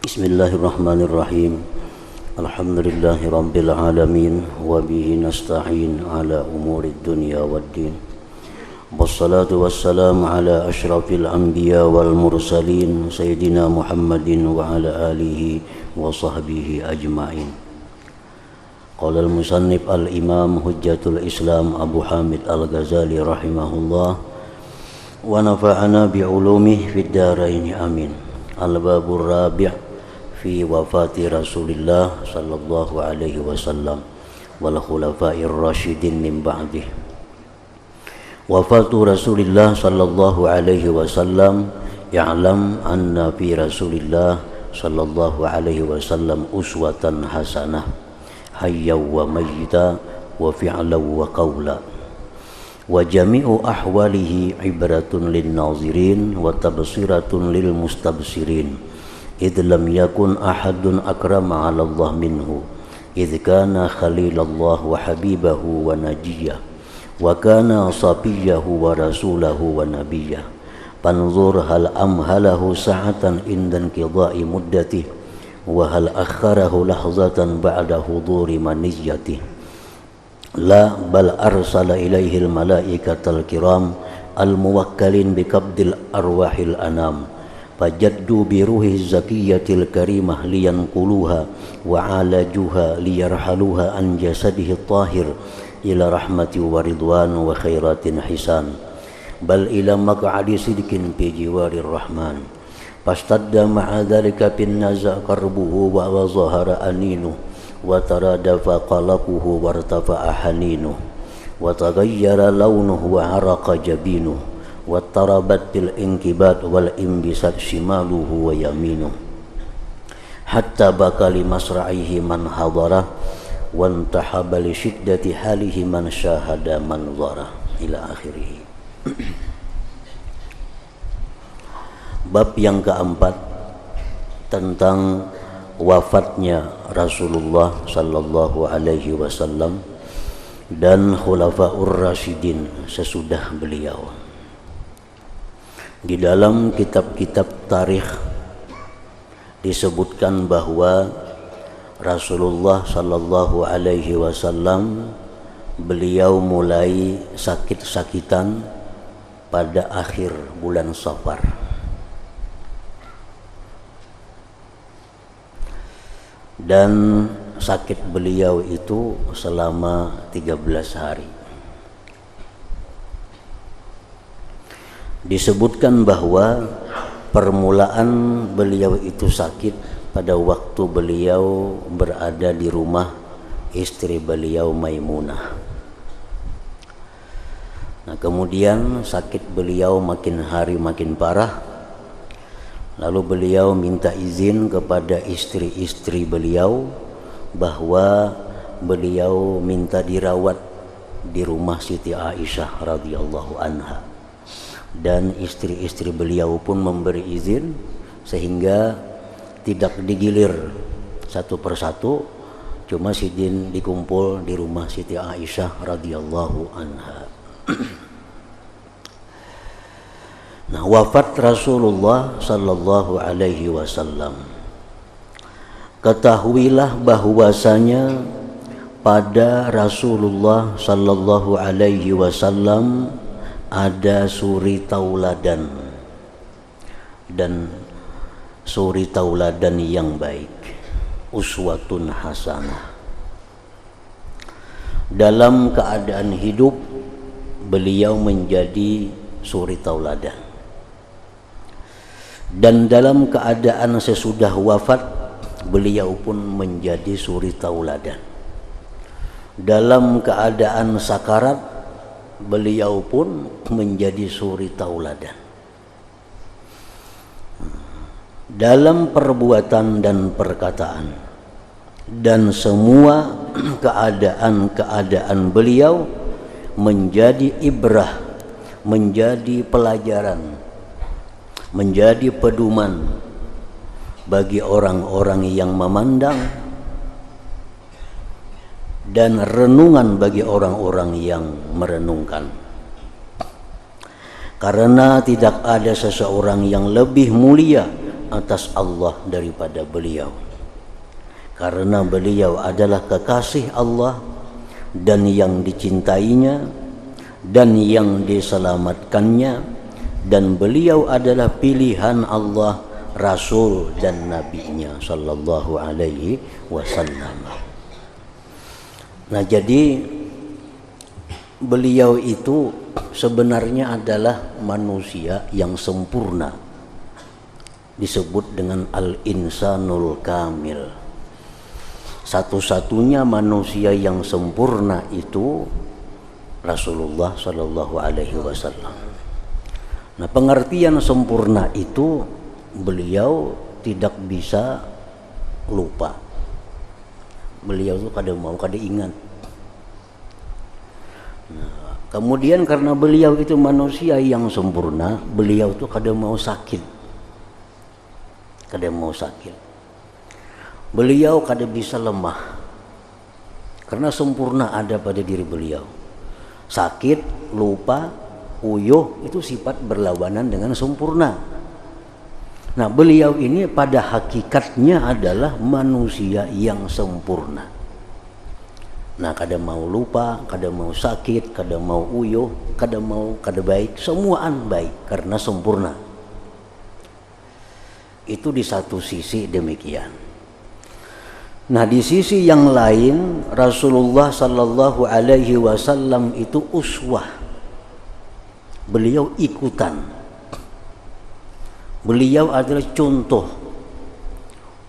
Bismillahirrahmanirrahim. Alhamdulillahi rabbil alamin wa bihi nasta'in ala umurid dunya waddin. Wassalatu wassalamu ala asyrafil anbiya wal mursalin sayyidina Muhammadin wa ala alihi wa sahbihi ajma'in. Qala al-musannif al-imam hujjatul Islam Abu Hamid al-Ghazali rahimahullah wa nafa'ana bi'ulumihi fid dharain amin. Al-babur rabi' fi wafati Rasulillah sallallahu alaihi wasallam wal khulafa'ir rasyidin min ba'dih. Wafatu Rasulillah sallallahu alaihi wasallam ya'lam anna fi Rasulillah sallallahu alaihi wasallam uswatan hasanah hayya wa mayyita wa fi'lan wa qawla wa jami'u ahwalihi ibratun lin nazirin wa tabsiratun lil mustabsirin. إذ لم يكن أحد أكرم على الله منه إذ كان خليل الله وحبيبه ونجيه وكان صفيه ورسوله ونبيه فانظر هل أمهله ساعة عند انقضاء مدته وهل أخره لحظة بعد حضور منيته لا بل أرسل إليه الملائكة الكرام الموكلين بقبض الأرواح الأنام فجدوا بروح الزكية الكريمة لينقلوها وعالجوها ليرحلوها عن جسده الطاهر إلى رحمة ورضوان وخيرات حسان بل إلى مقعد صدق في جوار الرحمن فاشتد مع ذلك في النزع كربه وظهر أنينه وترادف قلقه وارتفع حنينه وتغير لونه وعرق جبينه واضطربت بالانكبات والانبساط شماله ويمينه حتى بكى لمصرعه من حضره وانتحب لشدة حاله من شاهد منظره إلى آخره. Bab yang keempat tentang wafatnya Rasulullah sallallahu alaihi wasallam dan khulafaur rasyidin sesudah beliau. Di dalam kitab-kitab tarikh disebutkan bahwa Rasulullah sallallahu alaihi wasallam beliau mulai sakit-sakitan pada akhir bulan Safar. Dan sakit beliau itu selama 13 hari. Disebutkan bahwa permulaan beliau itu sakit pada waktu beliau berada di rumah istri beliau Maimunah. Nah, kemudian sakit beliau makin hari makin parah. Lalu beliau minta izin kepada istri-istri beliau bahwa beliau minta dirawat di rumah Siti Aisyah radhiyallahu anha. Dan istri-istri beliau pun memberi izin sehingga tidak digilir satu persatu, cuma sidin dikumpul di rumah Siti Aisyah radhiyallahu anha. Nah, wafat Rasulullah sallallahu alaihi wasallam. Ketahuilah bahwasanya pada Rasulullah sallallahu alaihi wasallam ada suri tauladan dan suri tauladan yang baik, uswatun hasanah. Dalam keadaan hidup beliau menjadi suri tauladan, dan dalam keadaan sesudah wafat beliau pun menjadi suri tauladan. Dalam keadaan sakarat beliau pun menjadi suri tauladan. Dalam perbuatan dan perkataan dan semua keadaan-keadaan beliau menjadi ibrah, menjadi pelajaran, menjadi pedoman bagi orang-orang yang memandang dan renungan bagi orang-orang yang merenungkan. Karena tidak ada seseorang yang lebih mulia atas Allah daripada beliau, karena beliau adalah kekasih Allah dan yang dicintainya dan yang diselamatkannya, dan beliau adalah pilihan Allah, Rasul dan Nabi-Nya sallallahu alaihi wasallam. Nah, jadi beliau itu sebenarnya adalah manusia yang sempurna, disebut dengan al-insanul kamil. Satu-satunya manusia yang sempurna itu Rasulullah sallallahu alaihi wasallam. Nah, pengertian sempurna itu beliau tidak bisa lupa. Beliau itu kada mau kada ingat. Nah, kemudian karena beliau itu manusia yang sempurna, beliau itu kada mau sakit. Kada mau sakit. Beliau kada bisa lemah. Karena sempurna ada pada diri beliau. Sakit, lupa, uyuh itu sifat berlawanan dengan sempurna. Nah, beliau ini pada hakikatnya adalah manusia yang sempurna. Nah, kada mau lupa, kada mau sakit, kada mau uyuh, kada baik, semuaan baik karena sempurna. Itu di satu sisi demikian. Nah, di sisi yang lain Rasulullah sallallahu alaihi wasallam itu uswah. Beliau ikutan. Beliau adalah contoh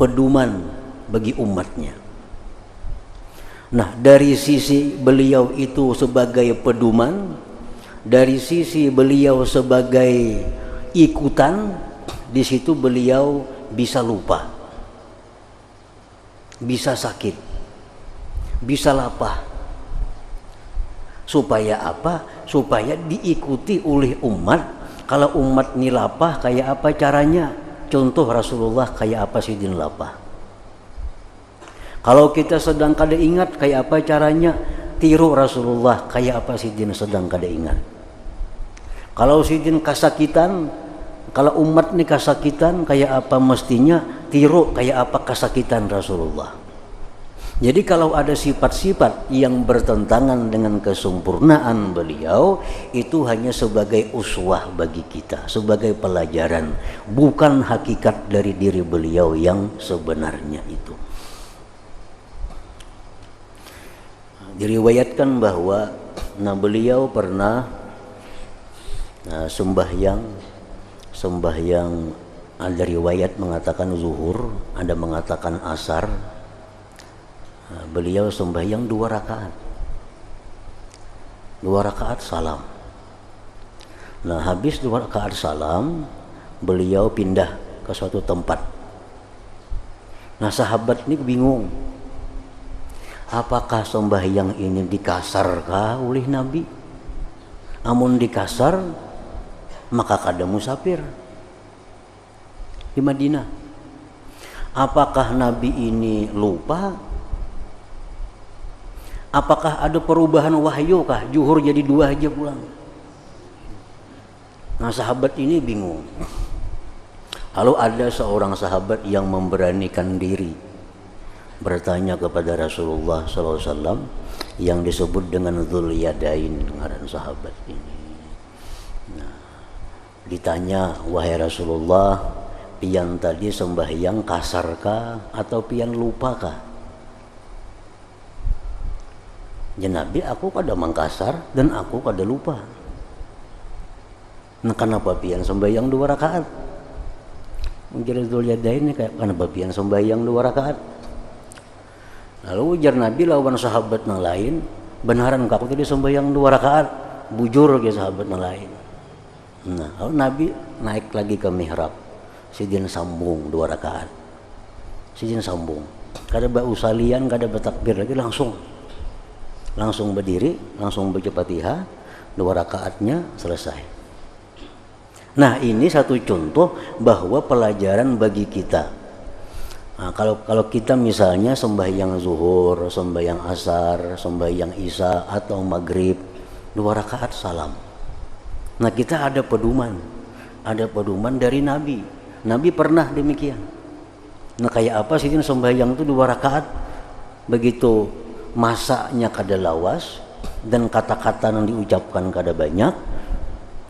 pedoman bagi umatnya. Nah, dari sisi beliau itu sebagai pedoman, dari sisi beliau sebagai ikutan, di situ beliau bisa lupa, bisa sakit, bisa lapar. Supaya apa? Supaya diikuti oleh umat. Kalau umat ini lapah, kayak apa caranya? Contoh Rasulullah kayak apa sih din lapah? Kalau kita sedang kada ingat, kayak apa caranya? Tiru Rasulullah kayak apa sih din sedang kada ingat? Kalau si din kasakitan, kalau umat ini kasakitan, kayak apa mestinya? Tiru kayak apa kasakitan Rasulullah. Jadi kalau ada sifat-sifat yang bertentangan dengan kesempurnaan beliau, itu hanya sebagai uswah bagi kita, sebagai pelajaran, bukan hakikat dari diri beliau yang sebenarnya itu. Diriwayatkan bahwa beliau pernah sembahyang, ada riwayat mengatakan zuhur, ada mengatakan asar. Beliau sembahyang 2 rakaat. 2 rakaat salam. Nah, habis 2 rakaat salam, beliau pindah ke suatu tempat. Nah, sahabat ini bingung. Apakah sembahyang ini dikasarkah oleh Nabi? Amun dikasar, maka kada musafir di Madinah. Apakah Nabi ini lupa? Apakah ada perubahan wahyu kah? Zuhur jadi 2 aja pulang. Nah, sahabat ini bingung. Lalu ada seorang sahabat yang memberanikan diri bertanya kepada Rasulullah SAW yang disebut dengan Dzul Yadain, ngaran sahabat ini. Nah, ditanya, wahai Rasulullah, pian tadi sembahyang kasarkah atau pian lupakah? Ya Nabi, aku kada mangkasar dan aku kada lupa. Nah, kenapa pian sembahyang 2 rakaat? Mungkin Dzul Yadain ini kayak kenapa pian sembahyang 2 rakaat? Lalu ujar Nabi lawan sahabat yang lain, benaran aku tadi sembahyang 2 rakaat? Bujur ke sahabat yang lain. Nah, lalu Nabi naik lagi ke mihrab. Sidin sambung 2 rakaat. Sidin sambung. Kada bau salian, kada bertakbir lagi, langsung berdiri, langsung baca Fatihah, 2 rakaatnya selesai. Nah, ini satu contoh bahwa pelajaran bagi kita. Nah, kalau kita misalnya sembahyang zuhur, sembahyang asar, sembahyang isya atau maghrib, 2 rakaat salam. Nah, kita ada pedoman dari Nabi. Nabi pernah demikian. Nah kayak apa sih sembahyang itu 2 rakaat, begitu masanya kada lawas dan kata-kata yang diucapkan kada banyak,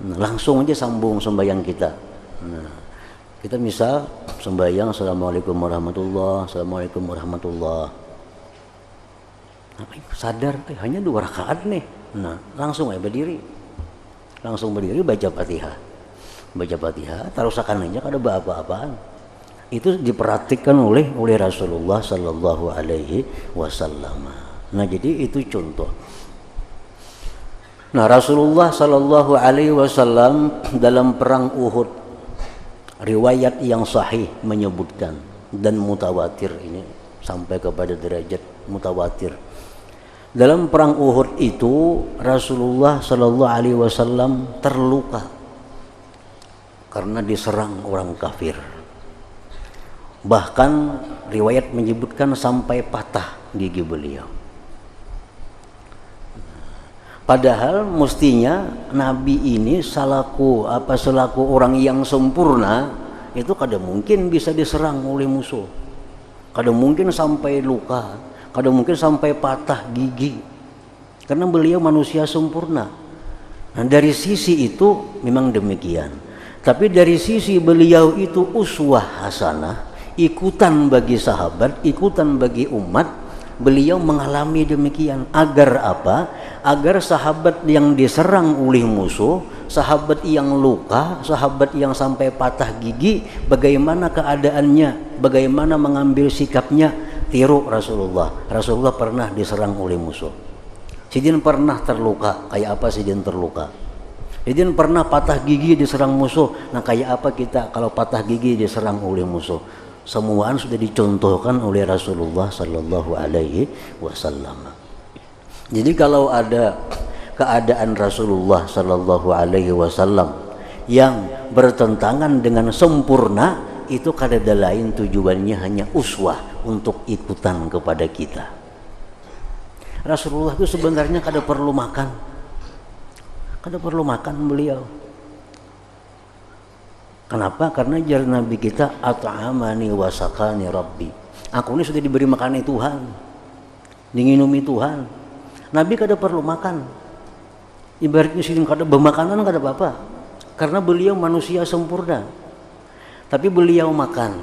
nah, langsung aja sambung sembahyang kita. Nah, kita misal sembahyang assalamualaikum warahmatullah, assalamualaikum warahmatullah. Apa sadar hanya 2 rakaat nih. Nah, langsung aja berdiri. Langsung berdiri baca Fatihah. Baca Fatihah, tarusakan aja kada apa-apaan. Itu diperhatikan oleh Rasulullah sallallahu alaihi wasallam. Nah, jadi itu contoh. Nah, Rasulullah sallallahu alaihi wasallam dalam perang Uhud, riwayat yang sahih menyebutkan dan mutawatir, ini sampai kepada derajat mutawatir. Dalam perang Uhud itu Rasulullah sallallahu alaihi wasallam terluka karena diserang orang kafir. Bahkan riwayat menyebutkan sampai patah gigi beliau. Padahal mestinya Nabi ini selaku orang yang sempurna itu kada mungkin bisa diserang oleh musuh, kada mungkin sampai luka, kada mungkin sampai patah gigi, karena beliau manusia sempurna. Nah, dari sisi itu memang demikian. Tapi dari sisi beliau itu uswah hasanah, ikutan bagi sahabat, ikutan bagi umat. Beliau mengalami demikian agar apa? Agar sahabat yang diserang oleh musuh, sahabat yang luka, sahabat yang sampai patah gigi, bagaimana keadaannya, bagaimana mengambil sikapnya, tiru Rasulullah. Rasulullah pernah diserang oleh musuh. Sidin pernah terluka, kayak apa Sidin terluka? Sidin pernah patah gigi diserang musuh. Nah, kayak apa kita kalau patah gigi diserang oleh musuh? Semuaan sudah dicontohkan oleh Rasulullah sallallahu alaihi wasallam. Jadi kalau ada keadaan Rasulullah sallallahu alaihi wasallam yang bertentangan dengan sempurna, itu kada ada lain tujuannya hanya uswah untuk ikutan kepada kita. Rasulullah itu sebenarnya kada perlu makan. Kada perlu makan beliau. Kenapa? Karena jar Nabi kita at'amani wa sakani rabbi. Aku ini sudah diberi makanan Tuhan, diminumi Tuhan. Nabi kada perlu makan. Ibaratnya sini kada bermakanan kada apa-apa. Karena beliau manusia sempurna. Tapi beliau makan.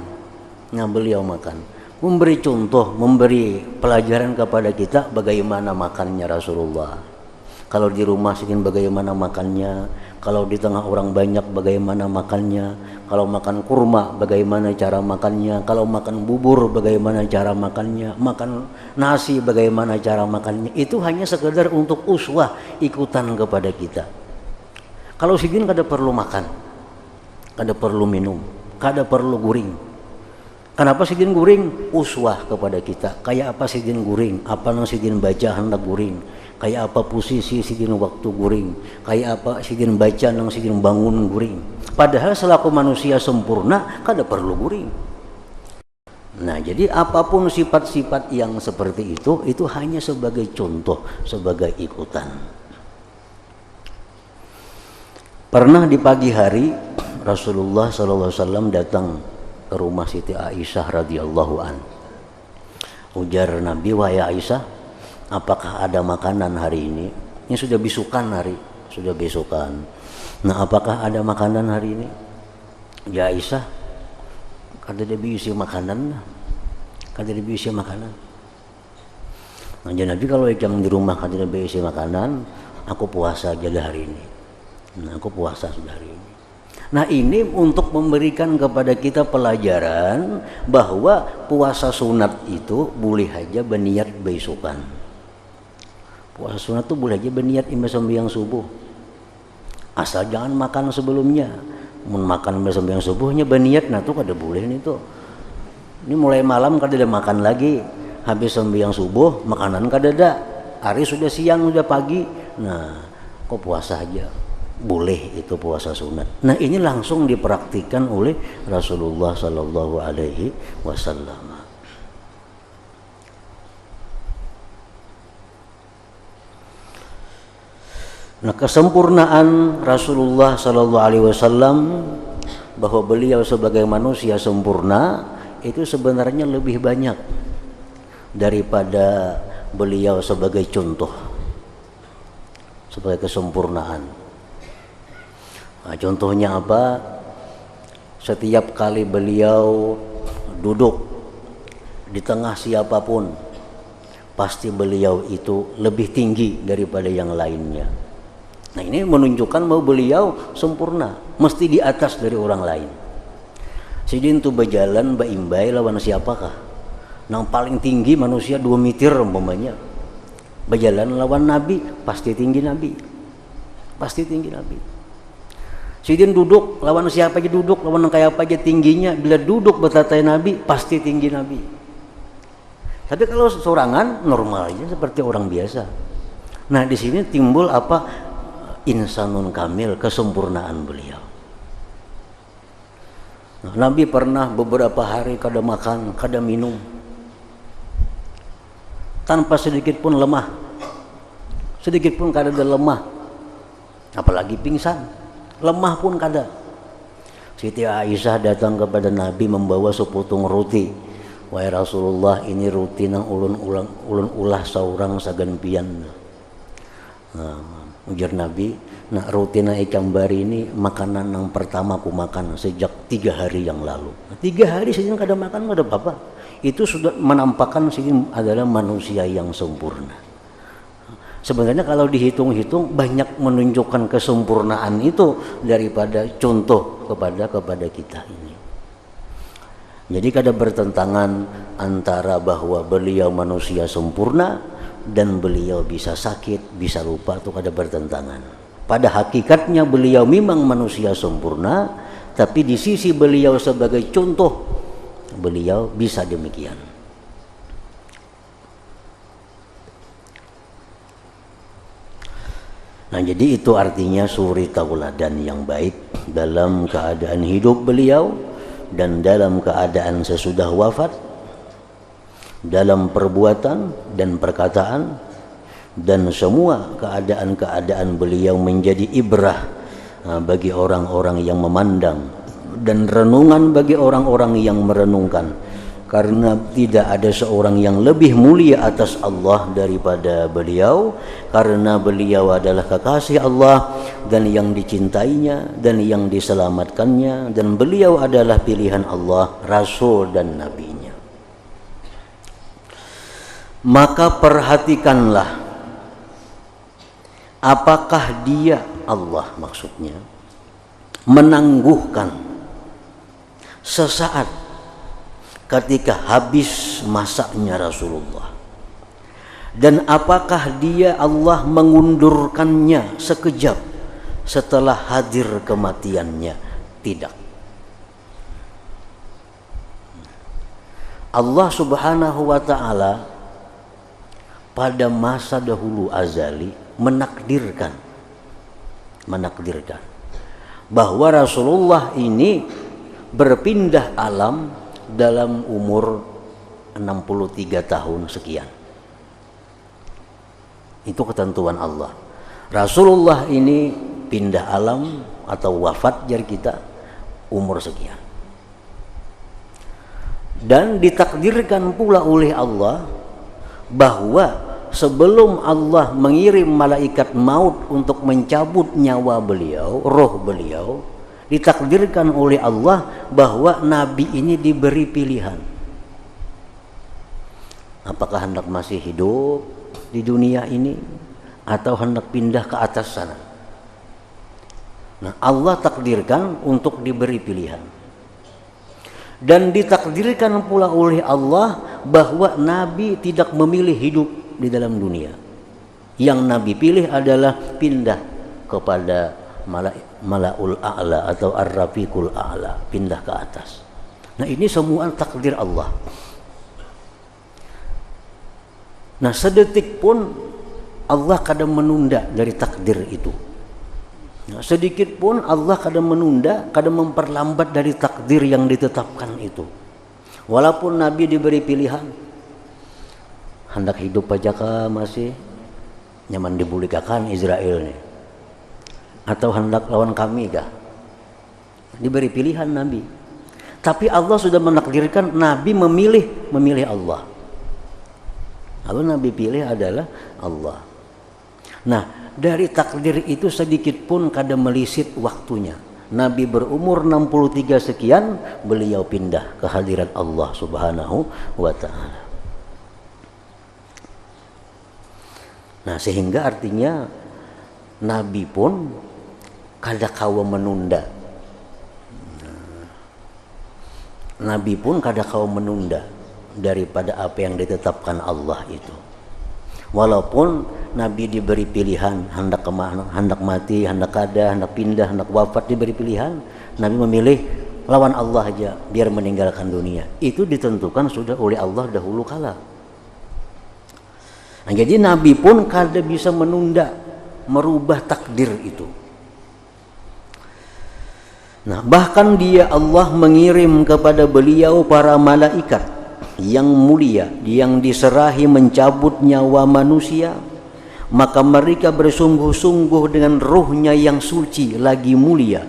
Nah, beliau makan. Memberi contoh, memberi pelajaran kepada kita bagaimana makannya Rasulullah. Kalau di rumah sini bagaimana makannya, kalau di tengah orang banyak bagaimana makannya, kalau makan kurma bagaimana cara makannya, kalau makan bubur bagaimana cara makannya, makan nasi bagaimana cara makannya. Itu hanya sekedar untuk uswah, ikutan kepada kita. Kalau sidin kada perlu makan, kada perlu minum, kada perlu guring. Kenapa sidin guring? Uswah kepada kita. Kayak apa sidin guring? Apa yang sidin baca hendak guring? Kayak apa posisi sidin waktu guring, kayak apa sidin baca nang sidin bangun guring. Padahal selaku manusia sempurna kada perlu guring. Nah, jadi apapun sifat-sifat yang seperti itu hanya sebagai contoh, sebagai ikutan. Pernah di pagi hari Rasulullah SAW datang ke rumah Siti Aisyah radhiyallahu an. Ujar Nabi, wahai Aisyah, apakah ada makanan hari ini? Ini sudah besokan hari, sudah besokan. Nah, apakah ada makanan hari ini? Ya Aisyah, kada ada bisi makanan, kada ada bisi makanan. Nah, jadi Nabi kalau yang di rumah kada ada bisi makanan, aku puasa aja hari ini. Nah, aku puasa sudah hari ini. Nah, ini untuk memberikan kepada kita pelajaran bahwa puasa sunat itu boleh aja berniat besokan. Puasa sunat itu boleh aja berniat imam sembahyang subuh, asal jangan makan sebelumnya. Mun makan imam sembahyang subuhnya berniat, nah itu kada boleh nih tuh. Ini mulai malam kada ada makan lagi, habis sembahyang subuh makanan kada ada, hari sudah siang sudah pagi, nah kok puasa aja boleh, itu puasa sunat. Nah, ini langsung dipraktikkan oleh Rasulullah sallallahu alaihi wasallam. Nah, kesempurnaan Rasulullah sallallahu alaihi wasallam bahwa beliau sebagai manusia sempurna itu sebenarnya lebih banyak daripada beliau sebagai contoh, sebagai kesempurnaan. Nah, contohnya apa? Setiap kali beliau duduk di tengah siapapun, pasti beliau itu lebih tinggi daripada yang lainnya. Nah, ini menunjukkan bahwa beliau sempurna, mesti di atas dari orang lain. Sidin tu berjalan baimbai lawan siapakah? Yang paling tinggi manusia 2 meter umpamanya. Berjalan lawan Nabi, pasti tinggi Nabi. Pasti tinggi Nabi. Sidin duduk lawan siapa aja duduk, lawan kayak apa aja tingginya, bila duduk bertatai Nabi, pasti tinggi Nabi. Tapi kalau sorangan normal aja seperti orang biasa. Nah, di sini timbul apa? Insanun kamil, kesempurnaan beliau. Nah, Nabi pernah beberapa hari kada makan, kada minum, tanpa sedikit pun lemah, sedikit pun kada ada lemah, apalagi pingsan, lemah pun kada. Siti Aisyah datang kepada Nabi membawa sepotong roti. Wahai Rasulullah, ini roti nang ulun ulah saurang sagan pian. Nah, ujar Nabi, nah roti na ikan bari ini makanan yang pertama aku makan sejak 3 hari yang lalu. Nah, 3 hari Sidin kada makan, kada apa-apa. Itu sudah menampakkan Sidin adalah manusia yang sempurna. Sebenarnya kalau dihitung-hitung banyak menunjukkan kesempurnaan itu daripada contoh kepada kita ini. Jadi kada bertentangan antara bahwa beliau manusia sempurna dan beliau bisa sakit, bisa lupa, itu kada bertentangan. Pada hakikatnya beliau memang manusia sempurna, tapi di sisi beliau sebagai contoh, beliau bisa demikian. Nah, jadi itu artinya suri tauladan yang baik dalam keadaan hidup beliau dan dalam keadaan sesudah wafat, dalam perbuatan dan perkataan, dan semua keadaan-keadaan beliau menjadi ibrah bagi orang-orang yang memandang dan renungan bagi orang-orang yang merenungkan, karena tidak ada seorang yang lebih mulia atas Allah daripada beliau, karena beliau adalah kekasih Allah dan yang dicintainya dan yang diselamatkannya, dan beliau adalah pilihan Allah, Rasul dan Nabi-Nya. Maka perhatikanlah apakah dia, Allah maksudnya, menangguhkan sesaat ketika habis masanya Rasulullah, dan apakah dia Allah mengundurkannya sekejap setelah hadir kematiannya? Tidak. Allah Subhanahu wa ta'ala pada masa dahulu azali menakdirkan bahwa Rasulullah ini berpindah alam dalam umur 63 tahun sekian. Itu ketentuan Allah. Rasulullah ini pindah alam atau wafat jar kita umur sekian. Dan ditakdirkan pula oleh Allah bahwa sebelum Allah mengirim malaikat maut untuk mencabut nyawa beliau, roh beliau, ditakdirkan oleh Allah bahwa Nabi ini diberi pilihan. Apakah hendak masih hidup di dunia ini atau hendak pindah ke atas sana? Nah, Allah takdirkan untuk diberi pilihan. Dan ditakdirkan pula oleh Allah bahwa Nabi tidak memilih hidup di dalam dunia. Yang Nabi pilih adalah pindah kepada Malaul A'la atau Ar-Rafiqul A'la, pindah ke atas. Nah, ini semua takdir Allah. Nah, sedetik pun Allah kadang menunda dari takdir itu. Nah, sedikit pun Allah kadang menunda, kadang memperlambat dari takdir yang ditetapkan itu. Walaupun Nabi diberi pilihan, hendak hidup aja kah masih nyaman dibulikakan Israel nih, atau hendak lawan kami kah? diberi pilihan Nabi. Tapi Allah sudah menakdirkan Nabi memilih Allah. Lalu Nabi pilih adalah Allah. Nah, dari takdir itu sedikit pun kada melisit waktunya. Nabi berumur 63 sekian, beliau pindah ke hadirat Allah Subhanahu wa ta'ala. Nah, sehingga artinya Nabi pun kada kawa menunda. Nabi pun kada kawa menunda daripada apa yang ditetapkan Allah itu. Walaupun Nabi diberi pilihan, hendak mati, hendak kada, hendak pindah, hendak wafat, diberi pilihan, Nabi memilih lawan Allah aja biar meninggalkan dunia. Itu ditentukan sudah oleh Allah dahulu kala. Nah, jadi Nabi pun kada bisa menunda, merubah takdir itu. Nah, bahkan dia Allah mengirim kepada beliau para malaikat yang mulia yang diserahi mencabut nyawa manusia, maka mereka bersungguh-sungguh dengan ruhnya yang suci lagi mulia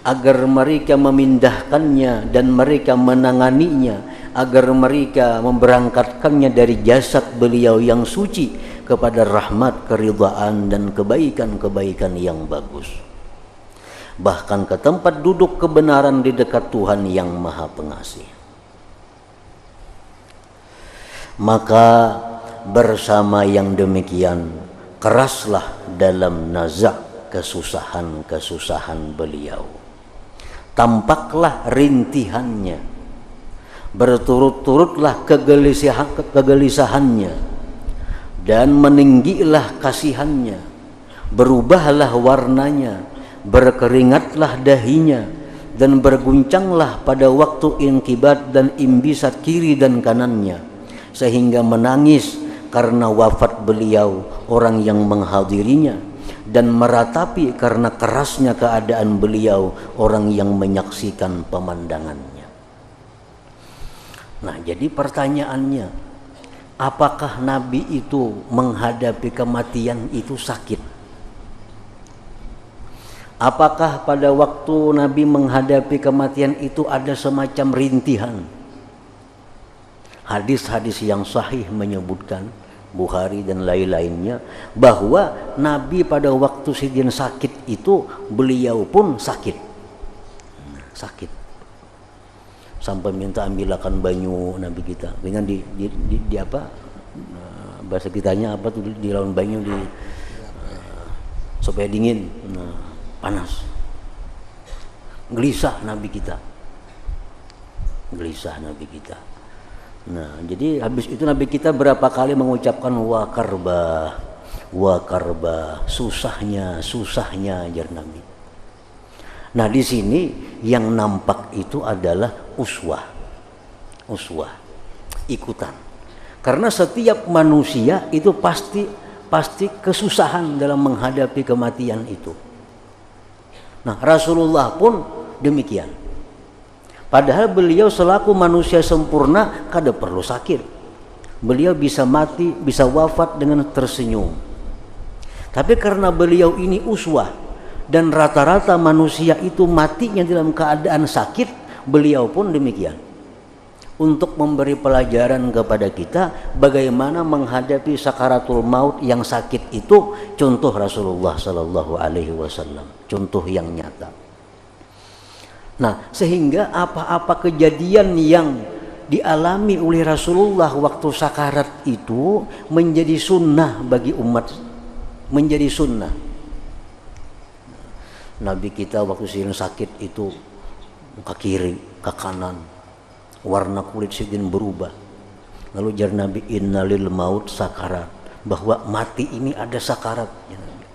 agar mereka memindahkannya dan mereka menanganinya, agar mereka memberangkatkannya dari jasad beliau yang suci kepada rahmat, keridhaan dan kebaikan-kebaikan yang bagus, bahkan ke tempat duduk kebenaran di dekat Tuhan yang Maha Pengasih. Maka bersama yang demikian keraslah dalam nazak kesusahan-kesusahan beliau. Tampaklah rintihannya, berturut-turutlah kegelisahannya, dan meninggilah kasihannya, berubahlah warnanya, berkeringatlah dahinya, dan berguncanglah pada waktu inkibat dan imbisat kiri dan kanannya, sehingga menangis karena wafat beliau orang yang menghadirinya, dan meratapi karena kerasnya keadaan beliau orang yang menyaksikan pemandangannya. Nah, jadi pertanyaannya, apakah Nabi itu menghadapi kematian itu sakit? Apakah pada waktu Nabi menghadapi kematian itu ada semacam rintihan? Hadis-hadis yang sahih menyebutkan, Bukhari dan lain-lainnya, bahwa Nabi pada waktu sidin sakit itu beliau pun sakit, sampai minta ambilakan banyu Nabi kita dengan di apa bahasa kitanya apa tuh, di lawan banyu supaya dingin, panas. Gelisah Nabi kita. Nah, jadi habis itu Nabi kita berapa kali mengucapkan wa karba, susahnya ajar Nabi. Nah, di sini yang nampak itu adalah uswah, ikutan. Karena setiap manusia itu pasti kesusahan dalam menghadapi kematian itu. Nah, Rasulullah pun demikian. Padahal beliau selaku manusia sempurna kada perlu sakit. Beliau bisa mati, bisa wafat dengan tersenyum. Tapi karena beliau ini uswah dan rata-rata manusia itu matinya dalam keadaan sakit, beliau pun demikian. Untuk memberi pelajaran kepada kita bagaimana menghadapi sakaratul maut yang sakit itu, contoh Rasulullah sallallahu alaihi wasallam, contoh yang nyata. Nah, sehingga apa-apa kejadian yang dialami oleh Rasulullah waktu sakarat itu menjadi sunnah bagi umat, menjadi sunnah. Nabi kita waktu sidin sakit itu ke kiri, ke kanan, warna kulit sidin berubah. Lalu jar Nabi, innalil maut sakarat, bahwa mati ini ada sakarat,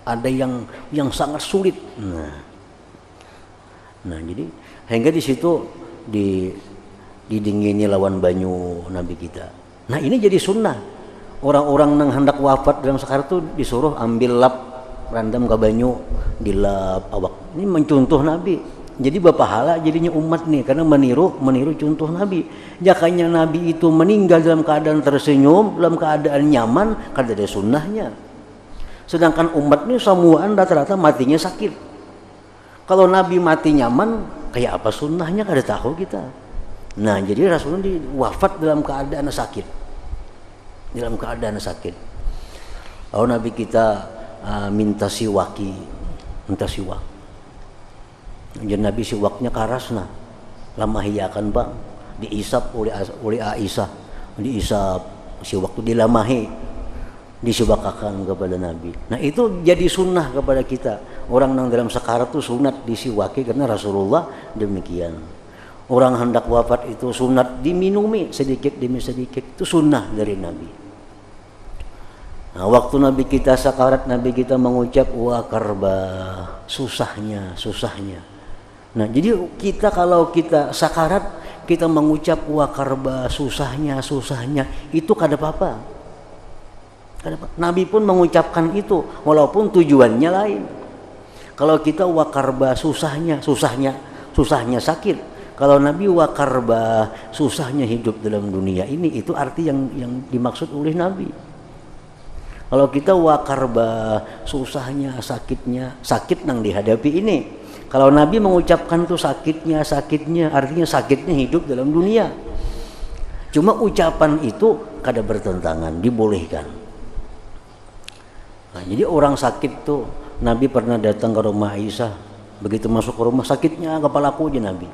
ada yang sangat sulit. Nah, jadi hingga di situ didingini lawan banyu Nabi kita. Nah, ini jadi sunnah. Orang-orang yang hendak wafat dalam sakarat itu disuruh ambil lap randam ke banyu, dilap awak. Ini mencontoh Nabi. Jadi bapahala jadinya umat nih, karena meniru contoh Nabi. Jakanya Nabi itu meninggal dalam keadaan tersenyum, dalam keadaan nyaman, kada ada sunnahnya. Sedangkan umat ini semuaan rata-rata matinya sakit. Kalau Nabi mati nyaman, kayak apa sunnahnya kada tahu kita. Nah, jadi Rasulullah wafat dalam keadaan sakit. Dalam keadaan sakit. Lalu Nabi kita minta siwak. Jadi Nabi siwaknya karasna. Lama hiakan bang, diisap oleh Aisyah. Diisap siwak itu dilamahi, disiwakakan kepada Nabi. Nah, itu jadi sunnah kepada kita. Orang yang dalam sekarat itu sunat disiwaki karena Rasulullah demikian. Orang hendak wafat itu sunat diminumi sedikit demi sedikit, itu sunnah dari Nabi. Nah, waktu Nabi kita sakarat, Nabi kita mengucap wa karba, susahnya. Nah, jadi kita kalau kita sakarat, kita mengucap wa karba, susahnya, itu kada apa-apa. Nabi pun mengucapkan itu walaupun tujuannya lain. Kalau kita wa karba, susahnya sakit. Kalau Nabi wa karba, susahnya hidup dalam dunia ini, itu arti yang dimaksud oleh Nabi. Kalau kita wa karba, susahnya, sakit nang dihadapi ini. Kalau Nabi mengucapkan itu sakitnya, artinya sakitnya hidup dalam dunia. Cuma ucapan itu kada bertentangan, dibolehkan. Nah, jadi orang sakit tuh, Nabi pernah datang ke rumah Aisyah. Begitu masuk ke rumah, sakitnya kepalaku aja Nabi.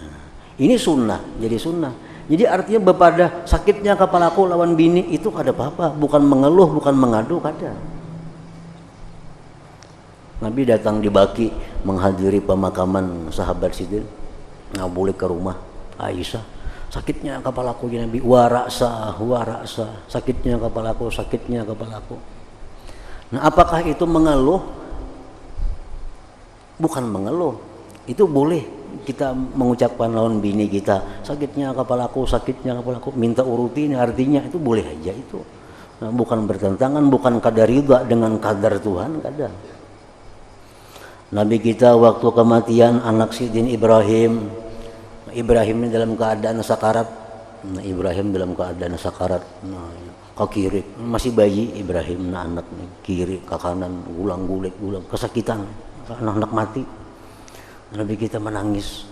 Nah, ini sunnah, jadi sunnah. Jadi artinya bepada sakitnya kepalaku lawan bini itu kada apa-apa, bukan mengeluh, bukan mengadu, kada. Nabi datang di Baki menghadiri pemakaman sahabat Sidin. Nggak boleh ke rumah Aisyah. Sakitnya kepalaku ya Nabi. Waraksa. Sakitnya kepalaku. Nah, apakah itu mengeluh? Bukan mengeluh. Itu boleh kita mengucapkan lawan bini kita, sakitnya kepalaku, minta urutin, artinya itu boleh aja itu. Nah, bukan bertentangan, bukan kadar ridha dengan kadar Tuhan, kada. Nabi kita waktu kematian anak Sidin Ibrahim ini dalam keadaan sakarat. Nah, Ibrahim dalam keadaan sakarat. Nah, ke kiri masih bayi Ibrahim, nah anak kiri ke kanan gulang kesakitan, anak mati. Nabi kita menangis.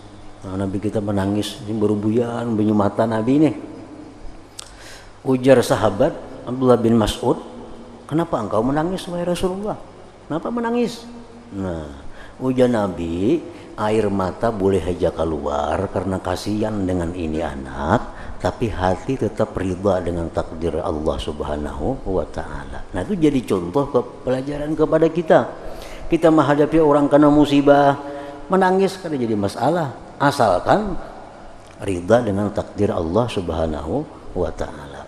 Ini berbuyan mata Nabi ini. Ujar sahabat Abdullah bin Mas'ud, kenapa engkau menangis wahai Rasulullah? Kenapa menangis? Nah, ujar Nabi, air mata boleh aja keluar karena kasihan dengan ini anak, tapi hati tetap ridha dengan takdir Allah Subhanahu wa taala. Nah, itu jadi contoh pelajaran kepada kita. Kita menghadapi orang kena musibah, menangis kada jadi masalah, asalkan ridha dengan takdir Allah Subhanahu wa taala.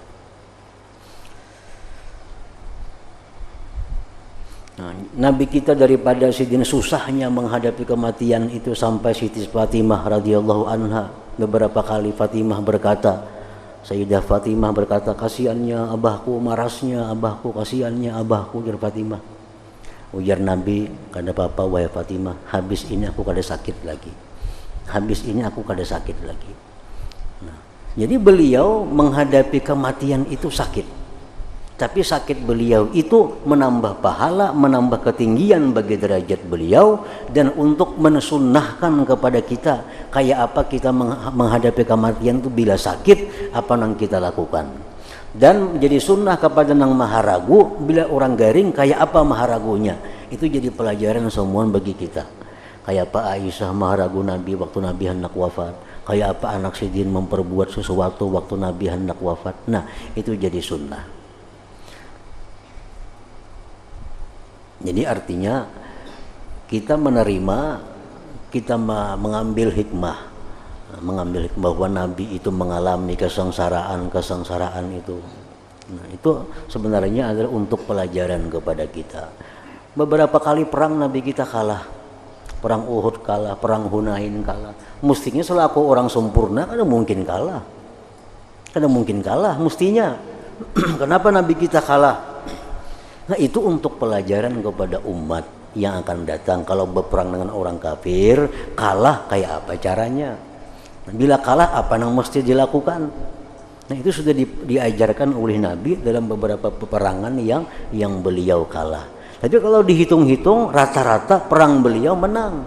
Nah, Nabi kita daripada sidin susahnya menghadapi kematian itu sampai Siti Fatimah radhiyallahu anha beberapa kali Fatimah berkata, Sayyidah Fatimah berkata, kasihannya abahku, marasnya abahku, kasihannya abahku, ujar Fatimah. Ujar Nabi, kada apa-apa wahai Fatimah, habis ini aku kada sakit lagi. Nah, jadi beliau menghadapi kematian itu sakit. Tapi sakit beliau itu menambah pahala, menambah ketinggian bagi derajat beliau, dan untuk mensunnahkan kepada kita kayak apa kita menghadapi kematian itu bila sakit, apa yang kita lakukan. Dan menjadi sunnah kepada nang maharagu, bila orang garing kayak apa maharagunya, itu jadi pelajaran semua bagi kita. Kayak apa Aisyah maharagu Nabi waktu Nabi hendak wafat, kayak apa anak Sidin memperbuat sesuatu waktu Nabi hendak wafat. Nah, itu jadi sunnah. Jadi artinya kita menerima, kita mengambil hikmah bahwa Nabi itu mengalami kesengsaraan itu. Nah, itu sebenarnya adalah untuk pelajaran kepada kita. Beberapa kali perang Nabi kita kalah, perang Uhud kalah, perang Hunain kalah. Mestinya selaku orang sempurna kada mungkin kalah mestinya. Kenapa Nabi kita kalah? Nah, itu untuk pelajaran kepada umat yang akan datang. Kalau berperang dengan orang kafir, kalah kayak apa caranya? Bila kalah apa yang mesti dilakukan? Nah, itu sudah diajarkan oleh Nabi dalam beberapa peperangan yang beliau kalah. Tapi kalau dihitung-hitung rata-rata perang beliau menang.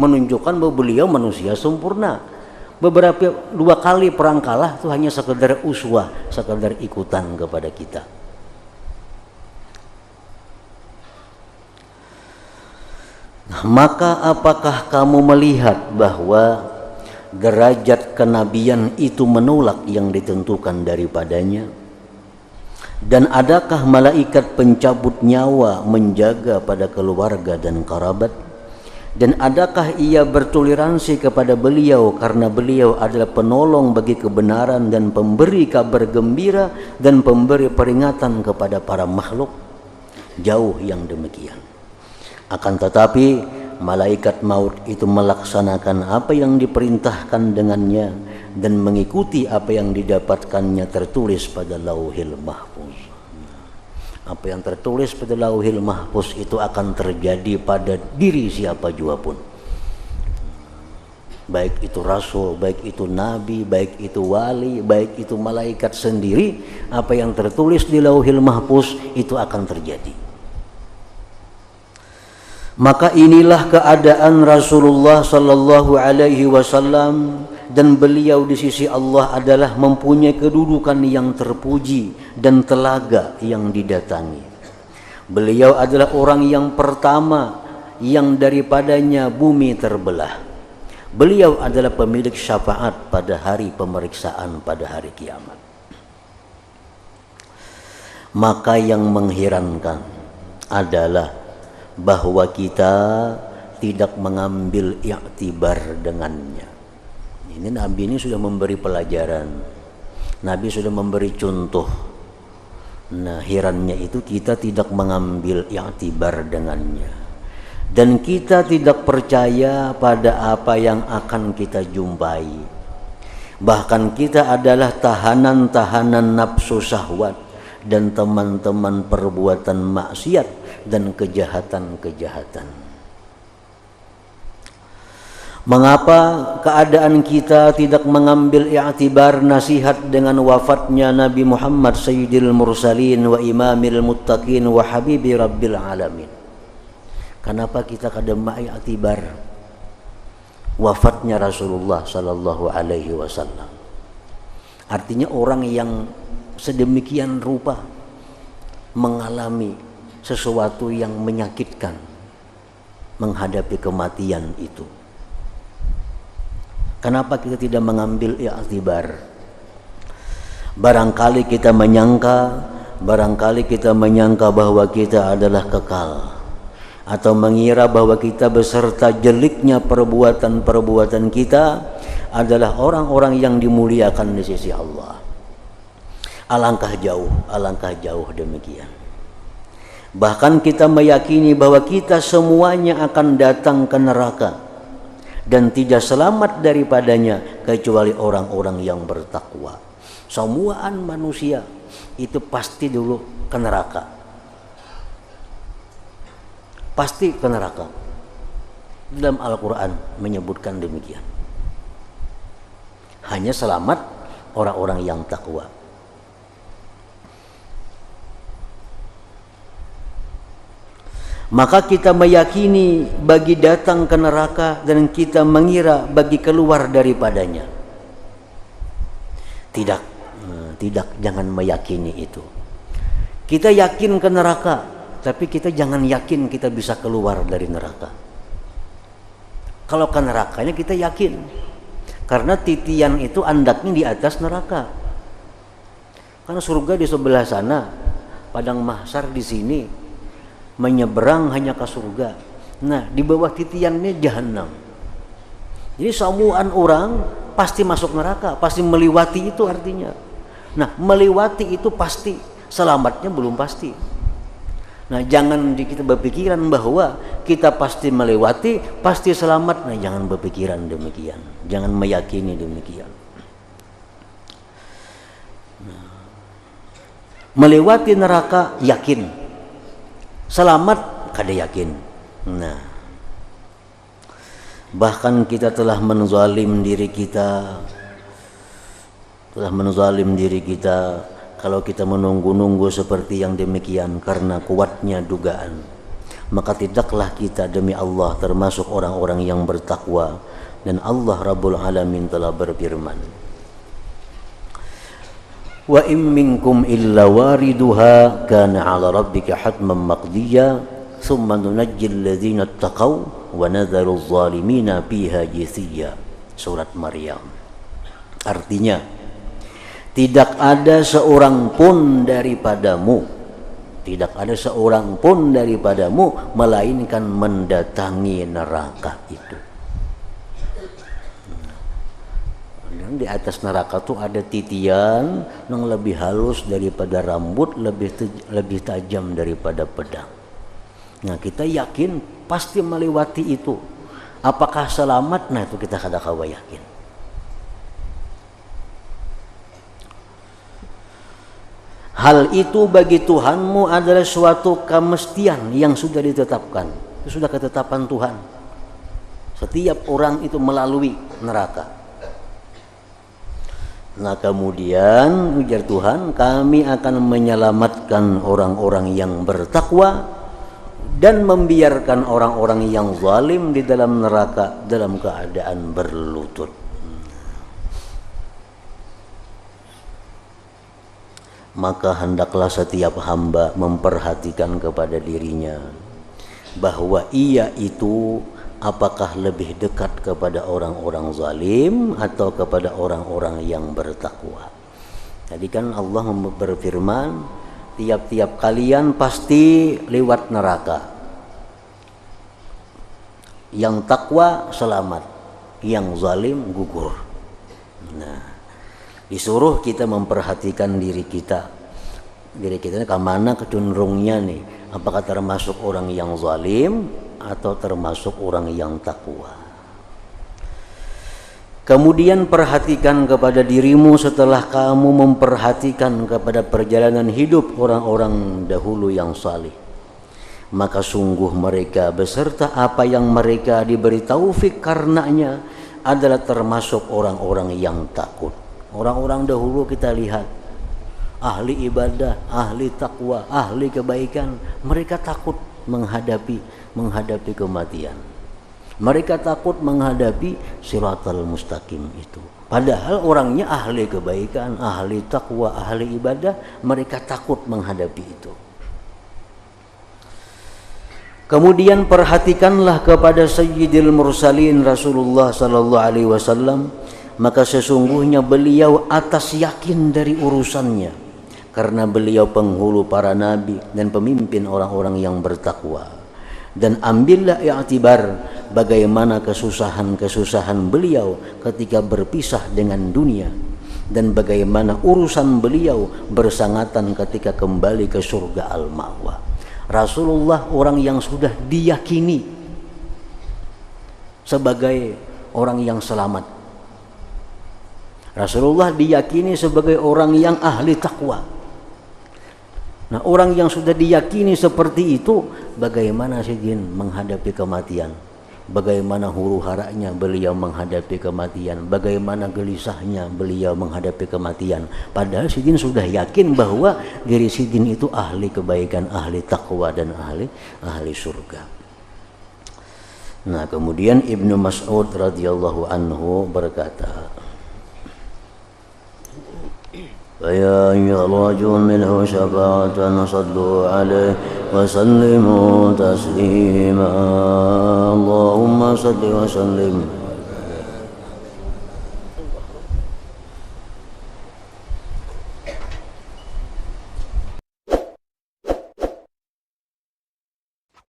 menunjukkan bahwa beliau manusia sempurna. Beberapa 2 kali perang kalah itu hanya sekedar uswah, sekedar ikutan kepada kita. Nah, maka apakah kamu melihat bahwa derajat kenabian itu menolak yang ditentukan daripadanya? Dan adakah malaikat pencabut nyawa menjaga pada keluarga dan kerabat? Dan adakah ia bertoleransi kepada beliau karena beliau adalah penolong bagi kebenaran dan pemberi kabar gembira dan pemberi peringatan kepada para makhluk? Jauh yang demikian. Akan tetapi malaikat maut itu melaksanakan apa yang diperintahkan dengannya dan mengikuti apa yang didapatkannya tertulis pada Lauhil Mahfuz. Apa yang tertulis pada Lauhil Mahfuz itu akan terjadi pada diri siapa jua pun. Baik itu rasul, baik itu nabi, baik itu wali, baik itu malaikat sendiri, apa yang tertulis di Lauhil Mahfuz itu akan terjadi. Maka inilah keadaan Rasulullah sallallahu alaihi wasallam, dan beliau di sisi Allah adalah mempunyai kedudukan yang terpuji dan telaga yang didatangi. Beliau adalah orang yang pertama yang daripadanya bumi terbelah. Beliau adalah pemilik syafaat pada hari pemeriksaan pada hari kiamat. Maka yang mengherankan adalah bahwa kita tidak mengambil i'tibar dengannya. Ini Nabi ini sudah memberi pelajaran, Nabi sudah memberi contoh. Nah, herannya itu kita tidak mengambil i'tibar dengannya, dan kita tidak percaya pada apa yang akan kita jumpai. Bahkan kita adalah tahanan-tahanan nafsu syahwat dan teman-teman perbuatan maksiat dan kejahatan-kejahatan. Mengapa keadaan kita tidak mengambil i'tibar nasihat dengan wafatnya Nabi Muhammad Sayyidil Mursalin wa Imamil Muttaqin wa Habibi Rabbil Alamin? Kenapa kita kada ma'iktibar wafatnya Rasulullah sallallahu alaihi wasallam? Artinya orang yang sedemikian rupa mengalami sesuatu yang menyakitkan menghadapi kematian itu. Kenapa kita tidak mengambil i'tibar? Barangkali kita menyangka bahwa kita adalah kekal, atau mengira bahwa kita beserta jeliknya perbuatan-perbuatan kita adalah orang-orang yang dimuliakan di sisi Allah. Alangkah jauh demikian. Bahkan kita meyakini bahwa kita semuanya akan datang ke neraka dan tidak selamat daripadanya kecuali orang-orang yang bertakwa. Semuaan manusia itu pasti dulu ke neraka. Pasti ke neraka. Dalam Al-Quran menyebutkan demikian. Hanya selamat orang-orang yang takwa. Maka kita meyakini bagi datang ke neraka dan kita mengira bagi keluar daripadanya. Tidak, jangan meyakini itu. Kita yakin ke neraka, tapi kita jangan yakin kita bisa keluar dari neraka. Kalau ke nerakanya kita yakin, karena titian itu andaknya di atas neraka. Karena surga di sebelah sana, padang mahsyar di sini, menyeberang hanya ke surga. Nah, di bawah titiannya jahanam. Jadi semuaan orang pasti masuk neraka, pasti melewati itu artinya. Nah, melewati itu pasti, selamatnya belum pasti. Nah, jangan kita berpikiran bahwa kita pasti melewati, pasti selamat. Nah, jangan berpikiran demikian, jangan meyakini demikian. Nah, melewati neraka yakin, selamat kada yakin. Nah, bahkan kita telah menzalim diri kita, kalau kita menunggu-nunggu seperti yang demikian karena kuatnya dugaan maka tidaklah kita demi Allah termasuk orang-orang yang bertakwa. Dan Allah Rabbul Alamin telah berfirman, wa in minkum illa wariduha kana 'ala rabbika hatman maqdiya thumma nunajjil ladzina taqaw wa nadharu adh-dhalimina fiha jithiya. Surat Maryam. Artinya, tidak ada seorang pun daripadamu, melainkan mendatangi neraka itu. Dan di atas neraka tuh ada titian yang lebih halus daripada rambut, lebih tajam daripada pedang. Nah, kita yakin pasti melewati itu. Apakah selamat? Nah, itu kita kada kawa yakin. Hal itu bagi Tuhanmu adalah suatu kemestian yang sudah ditetapkan. Itu sudah ketetapan Tuhan. Setiap orang itu melalui neraka. Nah, kemudian ujar Tuhan, kami akan menyelamatkan orang-orang yang bertakwa dan membiarkan orang-orang yang zalim di dalam neraka dalam keadaan berlutut. Maka hendaklah setiap hamba memperhatikan kepada dirinya bahwa ia itu apakah lebih dekat kepada orang-orang zalim atau kepada orang-orang yang bertakwa. Tadi kan Allah berfirman, tiap-tiap kalian pasti lewat neraka. Yang takwa selamat, yang zalim gugur. Nah, disuruh kita memperhatikan diri kita kemana kecenderungnya nih, apakah termasuk orang yang zalim atau termasuk orang yang takwa. Kemudian perhatikan kepada dirimu setelah kamu memperhatikan kepada perjalanan hidup orang-orang dahulu yang salih. Maka sungguh mereka beserta apa yang mereka diberi taufik karenanya adalah termasuk orang-orang yang takut. Orang-orang dahulu kita lihat ahli ibadah, ahli takwa, ahli kebaikan, mereka takut menghadapi kematian. Mereka takut menghadapi siratal mustaqim itu. Padahal orangnya ahli kebaikan, ahli takwa, ahli ibadah, mereka takut menghadapi itu. Kemudian perhatikanlah kepada Sayyidil Mursalin Rasulullah sallallahu alaihi wasallam, maka sesungguhnya beliau atas yakin dari urusannya, karena beliau penghulu para nabi dan pemimpin orang-orang yang bertakwa. Dan ambillah i'tibar bagaimana kesusahan-kesusahan beliau ketika berpisah dengan dunia, dan bagaimana urusan beliau bersangatan ketika kembali ke surga al-ma'wa. Rasulullah orang yang sudah diyakini sebagai orang yang selamat. Rasulullah diyakini sebagai orang yang ahli takwa. Nah, orang yang sudah diyakini seperti itu, bagaimana sidin menghadapi kematian? Bagaimana huru haranya beliau menghadapi kematian? Bagaimana gelisahnya beliau menghadapi kematian? Padahal sidin sudah yakin bahwa diri sidin itu ahli kebaikan, ahli takwa, dan ahli surga. Nah, kemudian Ibnu Mas'ud radhiyallahu anhu berkata, فَيَا أَيُّهَا الرَّجُلُ مِنْهُ شَفَاعَةً صَلُّوا عَلَيْهِ وَسَلِّمُوا تَسْلِيمًا اللهم صل وسلم